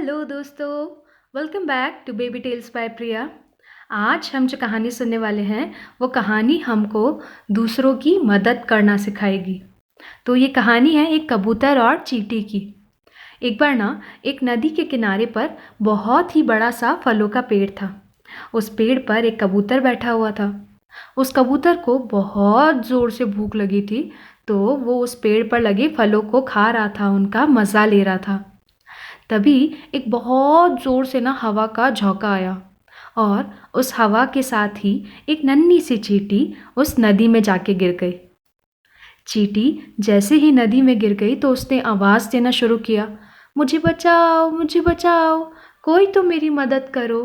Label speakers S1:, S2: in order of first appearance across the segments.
S1: Hello दोस्तों, welcome back to baby tales by Priya. आज हम जो कहानी सुनने वाले हैं वो कहानी हमको दूसरों की मदद करना सिखाएगी। तो ये कहानी है एक कबूतर और चींटी की। एक बार ना एक नदी के किनारे पर बहुत ही बड़ा सा फलों का पेड़ था। उस पेड़ पर एक कबूतर बैठा हुआ था। उस कबूतर को बहुत ज़ोर से भूख लगी थी, तो वो उस पेड़ पर लगे फलों को खा रहा था, उनका मज़ा ले रहा था। तभी एक बहुत ज़ोर से ना हवा का झोंका आया और उस हवा के साथ ही एक नन्ही सी चींटी उस नदी में जाके गिर गई। चींटी जैसे ही नदी में गिर गई तो उसने आवाज़ देना शुरू किया, मुझे बचाओ, मुझे बचाओ, कोई तो मेरी मदद करो।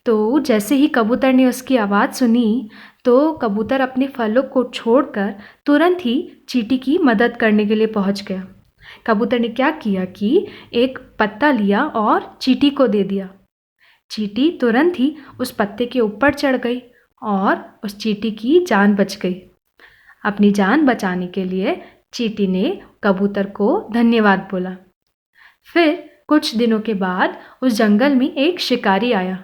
S1: तो जैसे ही कबूतर ने उसकी आवाज़ सुनी तो कबूतर अपने फलों को छोड़कर तुरंत ही चींटी की मदद करने के लिए पहुंच गया। कबूतर ने क्या किया कि एक पत्ता लिया और चींटी को दे दिया। चींटी तुरंत ही उस पत्ते के ऊपर चढ़ गई और उस चींटी की जान बच गई। अपनी जान बचाने के लिए चींटी ने कबूतर को धन्यवाद बोला। फिर कुछ दिनों के बाद उस जंगल में एक शिकारी आया।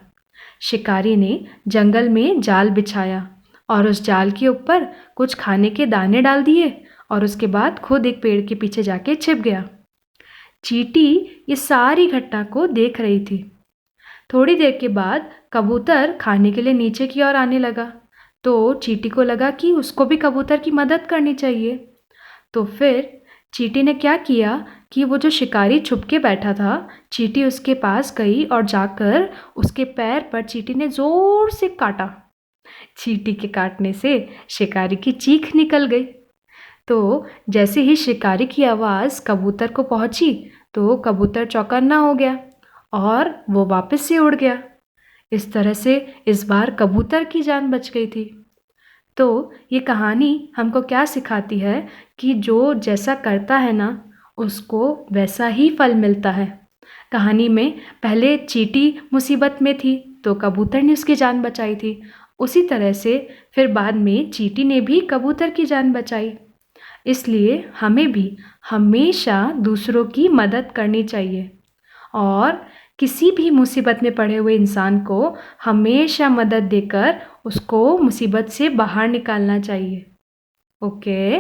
S1: शिकारी ने जंगल में जाल बिछाया और उस जाल के ऊपर कुछ खाने के दाने डाल दिए और उसके बाद खुद एक पेड़ के पीछे जाके छिप गया। चींटी ये सारी घटना को देख रही थी। थोड़ी देर के बाद कबूतर खाने के लिए नीचे की ओर आने लगा, तो चींटी को लगा कि उसको भी कबूतर की मदद करनी चाहिए। तो फिर चींटी ने क्या किया कि वो जो शिकारी छुप के बैठा था, चींटी उसके पास गई और जाकर उसके पैर पर चींटी ने ज़ोर से काटा। चींटी के काटने से शिकारी की चीख निकल गई। तो जैसे ही शिकारी की आवाज़ कबूतर को पहुंची तो कबूतर चौकन्ना हो गया और वो वापस से उड़ गया। इस तरह से इस बार कबूतर की जान बच गई थी। तो ये कहानी हमको क्या सिखाती है कि जो जैसा करता है ना, उसको वैसा ही फल मिलता है। कहानी में पहले चींटी मुसीबत में थी तो कबूतर ने उसकी जान बचाई थी। उसी तरह से फिर बाद में चींटी ने भी कबूतर की जान बचाई। इसलिए हमें भी हमेशा दूसरों की मदद करनी चाहिए और किसी भी मुसीबत में पड़े हुए इंसान को हमेशा मदद देकर उसको मुसीबत से बाहर निकालना चाहिए। ओके।